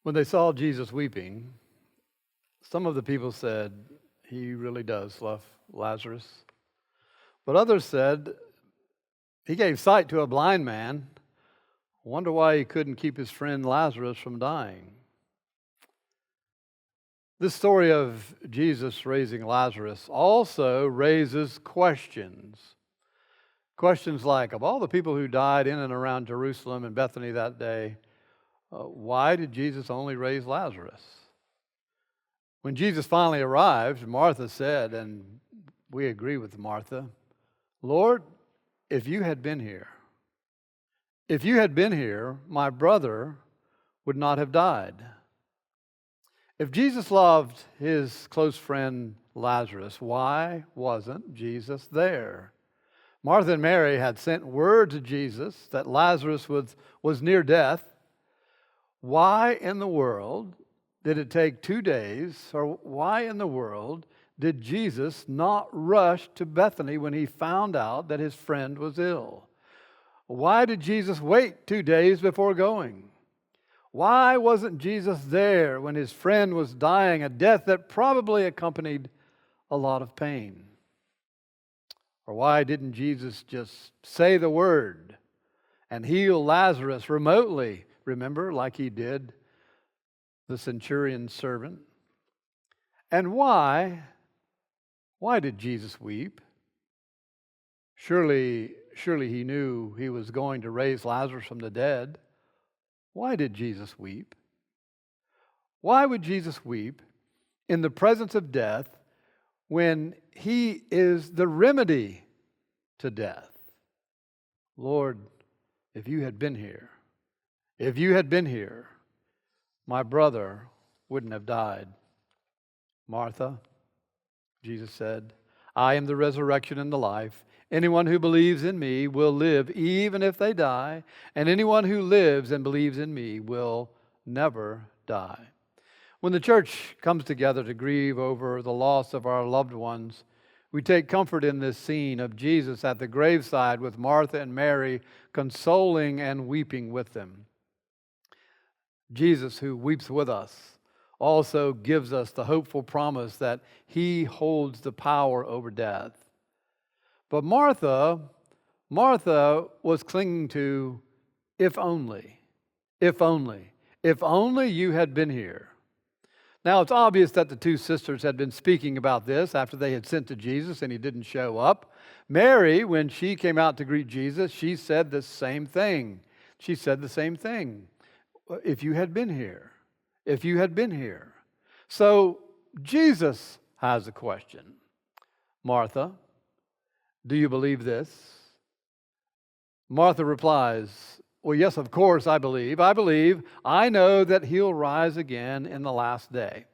When they saw Jesus weeping, some of the people said, "He really does love Lazarus." But others said, "He gave sight to a blind man. Wonder why he couldn't keep his friend Lazarus from dying." This story of Jesus raising Lazarus also raises questions. Questions like, of all the people who died in and around Jerusalem and Bethany that day, why did Jesus only raise Lazarus? When Jesus finally arrived, Martha said, and we agree with Martha, "Lord, if you had been here, my brother would not have died." If Jesus loved his close friend Lazarus, why wasn't Jesus there? Martha and Mary had sent word to Jesus that Lazarus was near death. Why in the world did it take 2 days, or why in the world did Jesus not rush to Bethany when he found out that his friend was ill? Why did Jesus wait 2 days before going? Why wasn't Jesus there when his friend was dying, a death that probably accompanied a lot of pain? Or why didn't Jesus just say the word and heal Lazarus remotely, remember, like he did the centurion's servant? And why did Jesus weep? Surely he knew he was going to raise Lazarus from the dead. Why did Jesus weep? Why would Jesus weep in the presence of death when he is the remedy to death? Lord, if you had been here, my brother wouldn't have died. Martha, Jesus said, "I am the resurrection and the life. Anyone who believes in me will live even if they die, and anyone who lives and believes in me will never die." When the church comes together to grieve over the loss of our loved ones, we take comfort in this scene of Jesus at the graveside with Martha and Mary, consoling and weeping with them. Jesus, who weeps with us, also gives us the hopeful promise that he holds the power over death. But Martha was clinging to, if only you had been here. Now, it's obvious that the two sisters had been speaking about this after they had sent to Jesus and he didn't show up. Mary, when she came out to greet Jesus, she said the same thing. If you had been here. So Jesus has a question. Martha, do you believe this? Martha replies, "Well, yes, of course I believe. I know that he'll rise again in the last day."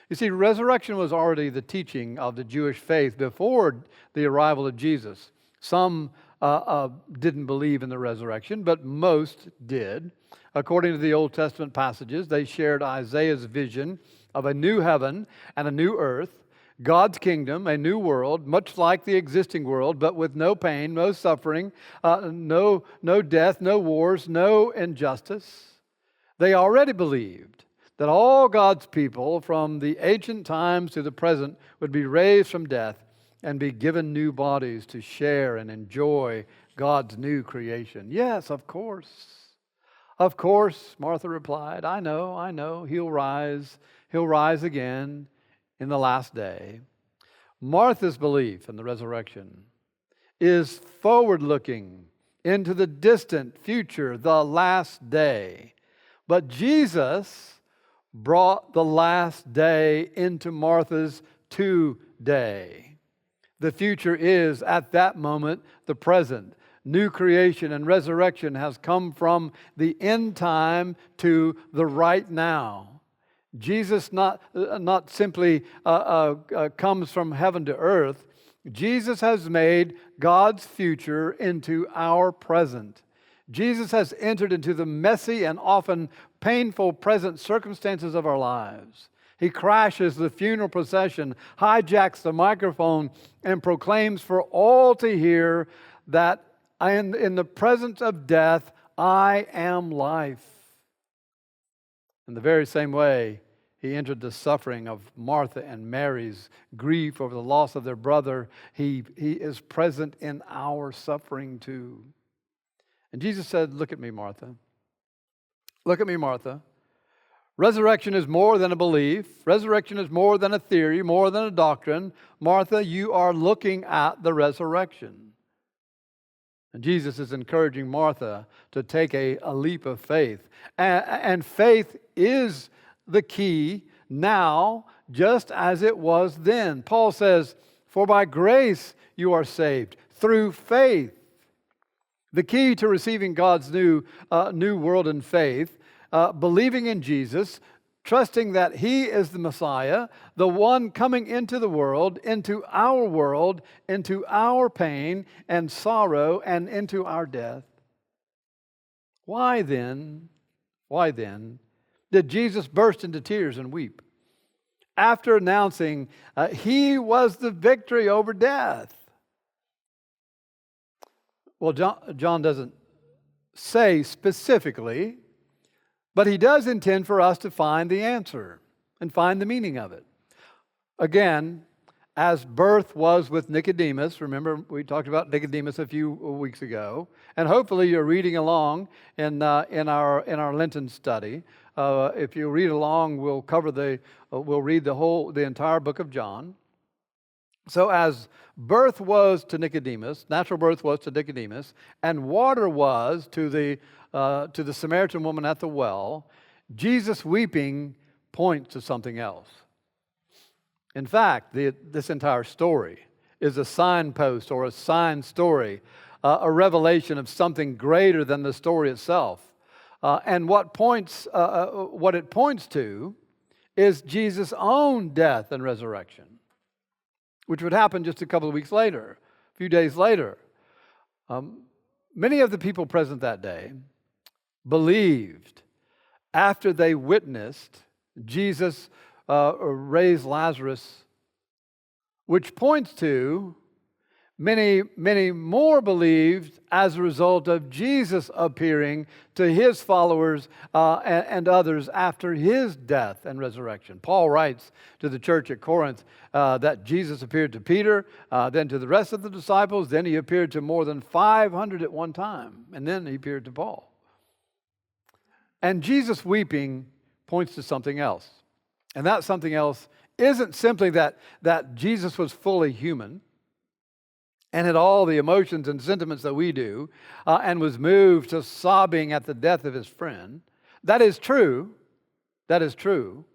You see, resurrection was already the teaching of the Jewish faith before the arrival of Jesus. Some didn't believe in the resurrection, but most did. According to the Old Testament passages, they shared Isaiah's vision of a new heaven and a new earth, God's kingdom, a new world, much like the existing world, but with no pain, no suffering, no death, no wars, no injustice. They already believed that all God's people from the ancient times to the present would be raised from death and be given new bodies to share and enjoy God's new creation. Yes, of course. Of course, Martha replied, I know, he'll rise again in the last day. Martha's belief in the resurrection is forward-looking into the distant future, the last day. But Jesus brought the last day into Martha's today. The future is, at that moment, the present. New creation and resurrection has come from the end time to the right now. Jesus not simply comes from heaven to earth. Jesus has made God's future into our present. Jesus has entered into the messy and often painful present circumstances of our lives. He crashes the funeral procession, hijacks the microphone, and proclaims for all to hear that in the presence of death, I am life. In the very same way, he entered the suffering of Martha and Mary's grief over the loss of their brother. He is present in our suffering too. And Jesus said, "Look at me, Martha. Look at me, Martha. Resurrection is more than a belief. Resurrection is more than a theory, more than a doctrine. Martha, you are looking at the resurrection." And Jesus is encouraging Martha to take a leap of faith. And faith is the key now, just as it was then. Paul says, "For by grace you are saved, through faith." The key to receiving God's new world in faith, believing in Jesus, trusting that He is the Messiah, the one coming into the world, into our pain and sorrow, and into our death. Why then did Jesus burst into tears and weep after announcing He was the victory over death? Well, John doesn't say specifically, but he does intend for us to find the answer and find the meaning of it. Again, as birth was with Nicodemus, remember we talked about Nicodemus a few weeks ago, and hopefully you're reading along in our Lenten study. If you read along, we'll read the entire book of John. So as birth was to Nicodemus, natural birth was to Nicodemus, and water was to the Samaritan woman at the well, Jesus weeping points to something else. In fact, this entire story is a signpost or a sign story, a revelation of something greater than the story itself. And what it points to is Jesus' own death and resurrection, which would happen just a couple of weeks later, a few days later. Many of the people present that day believed after they witnessed Jesus raise Lazarus, which points to many more believed as a result of Jesus appearing to His followers and others after His death and resurrection. Paul writes to the church at Corinth that Jesus appeared to Peter, then to the rest of the disciples, then He appeared to more than 500 at one time, and then He appeared to Paul. And Jesus weeping points to something else. And that something else isn't simply that Jesus was fully human and had all the emotions and sentiments that we do, and was moved to sobbing at the death of his friend. That is true. That is true.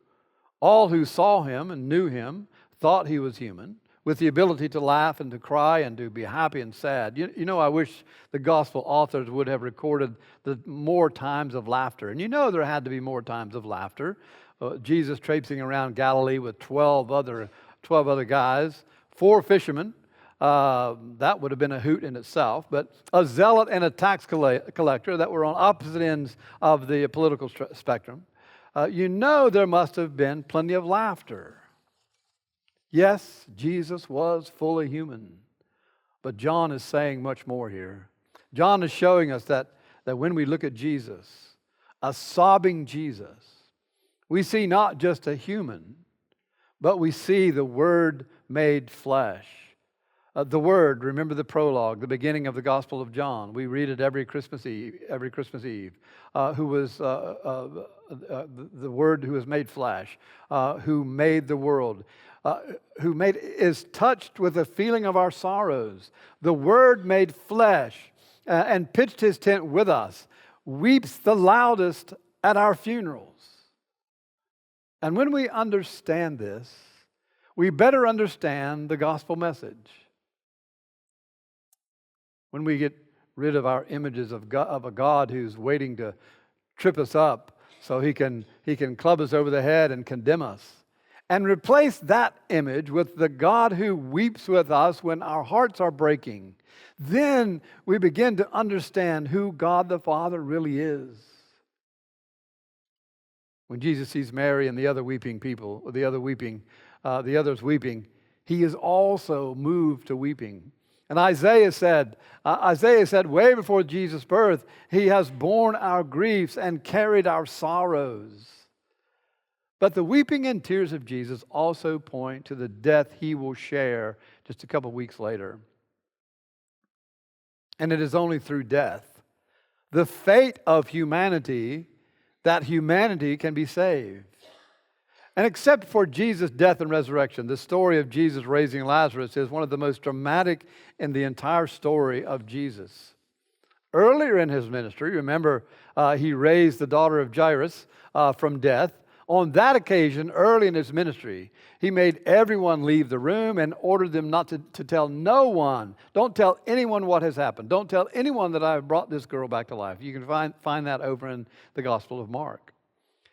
All who saw him and knew him thought he was human, with the ability to laugh and to cry and to be happy and sad. You know, I wish the gospel authors would have recorded the more times of laughter. And you know there had to be more times of laughter. Jesus traipsing around Galilee with 12 other guys, 4 fishermen. That would have been a hoot in itself, but a zealot and a tax collector that were on opposite ends of the political spectrum. You know there must have been plenty of laughter. Yes, Jesus was fully human, but John is saying much more here. John is showing us that when we look at Jesus, a sobbing Jesus, we see not just a human, but we see the Word made flesh. The Word, remember the prologue, the beginning of the Gospel of John. We read it every Christmas Eve. Who was the Word who was made flesh, who made the world, is touched with the feeling of our sorrows. The Word made flesh and pitched His tent with us, weeps the loudest at our funerals. And when we understand this, we better understand the gospel message. When we get rid of our images of a God who's waiting to trip us up so he can club us over the head and condemn us, and replace that image with the God who weeps with us when our hearts are breaking, then we begin to understand who God the Father really is. When Jesus sees Mary and the other weeping people, or the others weeping, He is also moved to weeping. And Isaiah said way before Jesus' birth, He has borne our griefs and carried our sorrows. But the weeping and tears of Jesus also point to the death he will share just a couple weeks later. And it is only through death, the fate of humanity, that humanity can be saved. And except for Jesus' death and resurrection, the story of Jesus raising Lazarus is one of the most dramatic in the entire story of Jesus. Earlier in his ministry, remember, he raised the daughter of Jairus from death. On that occasion, early in his ministry, he made everyone leave the room and ordered them not to tell no one. Don't tell anyone what has happened. Don't tell anyone that I have brought this girl back to life. You can find that over in the Gospel of Mark.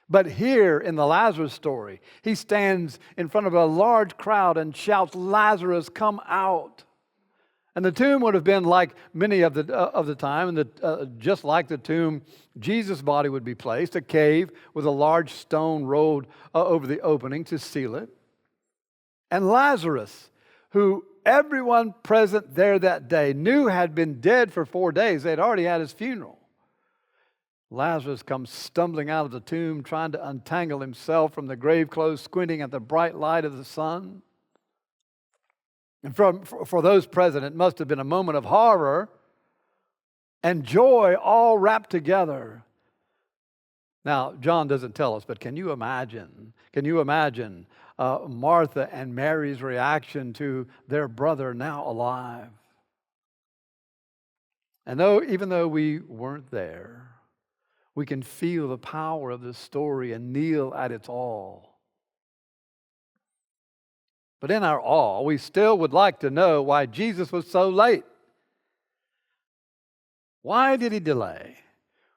But here in the Lazarus story, he stands in front of a large crowd and shouts, "Lazarus, come out." And the tomb would have been like many of the time, and just like the tomb, Jesus' body would be placed, a cave with a large stone rolled over the opening to seal it. And Lazarus, who everyone present there that day knew had been dead for 4 days, they'd already had his funeral. Lazarus comes stumbling out of the tomb, trying to untangle himself from the grave clothes, squinting at the bright light of the sun. And for those present, it must have been a moment of horror and joy all wrapped together. Now, John doesn't tell us, but can you imagine? Martha and Mary's reaction to their brother now alive? And even though we weren't there, we can feel the power of this story and kneel at its awe. But in our awe, we still would like to know why Jesus was so late. Why did he delay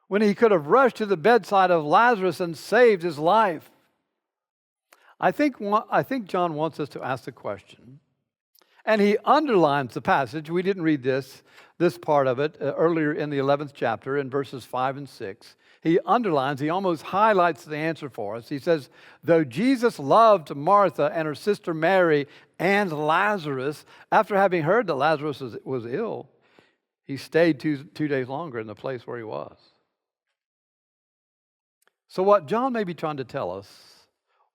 when he could have rushed to the bedside of Lazarus and saved his life? I think John wants us to ask the question, and he underlines the passage. We didn't read this part of it earlier in the 11th chapter in verses 5 and 6. He almost highlights the answer for us. He says, though Jesus loved Martha and her sister Mary and Lazarus, after having heard that Lazarus was ill, he stayed two days longer in the place where he was. So what John may be trying to tell us,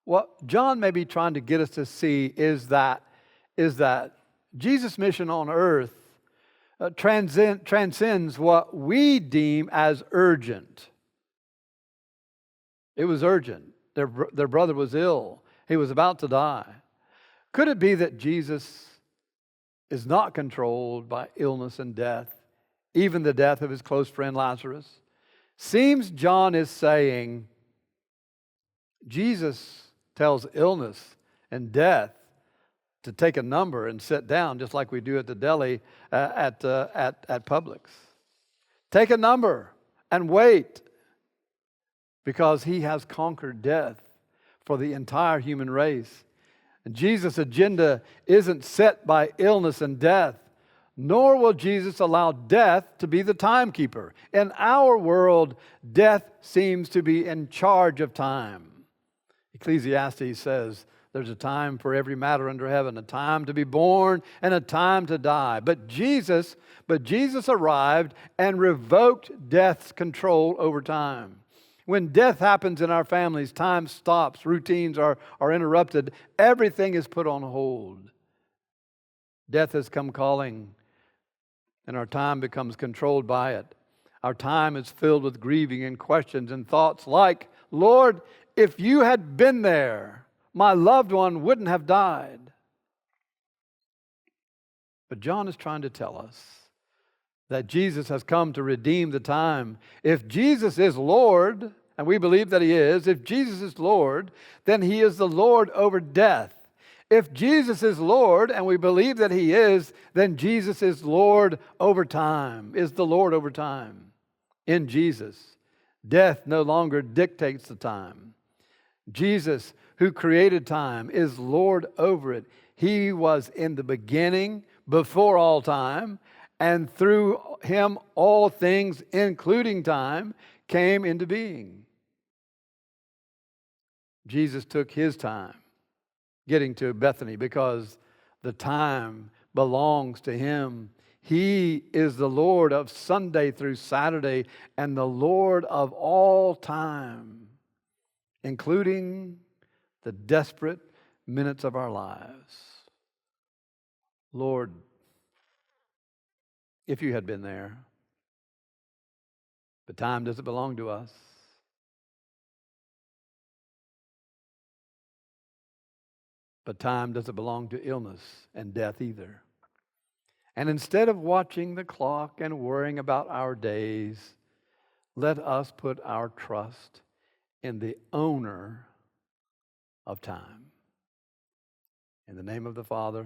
what John may be trying to get us to see is that Jesus' mission on earth transcends what we deem as urgent. It was urgent. Their brother was ill. He was about to die. Could it be that Jesus is not controlled by illness and death, even the death of his close friend Lazarus? Seems John is saying Jesus tells illness and death to take a number and sit down, just like we do at the deli at Publix. Take a number and wait, because he has conquered death for the entire human race. And Jesus' agenda isn't set by illness and death, nor will Jesus allow death to be the timekeeper. In our world, death seems to be in charge of time. Ecclesiastes says, there's a time for every matter under heaven, a time to be born and a time to die. But Jesus arrived and revoked death's control over time. When death happens in our families, time stops, routines are interrupted, everything is put on hold. Death has come calling, and our time becomes controlled by it. Our time is filled with grieving and questions and thoughts like, Lord, if you had been there, my loved one wouldn't have died. But John is trying to tell us that Jesus has come to redeem the time. If Jesus is Lord, and we believe that he is, if Jesus is Lord, then he is the Lord over death. If Jesus is Lord, and we believe that he is, then Jesus is Lord over time, is the Lord over time. In Jesus, death no longer dictates the time. Jesus, who created time, is Lord over it. He was in the beginning, before all time, and through him all things, including time, came into being. Jesus took his time getting to Bethany because the time belongs to him. He is the Lord of Sunday through Saturday and the Lord of all time, including the desperate minutes of our lives. Lord, if you had been there, but time doesn't belong to us. But time doesn't belong to illness and death either. And instead of watching the clock and worrying about our days, let us put our trust in the owner of time. In the name of the Father,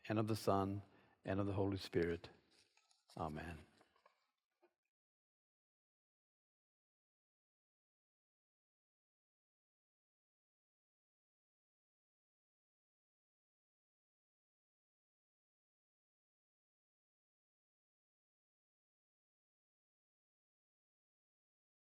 and of the Son, and of the Holy Spirit. Amen.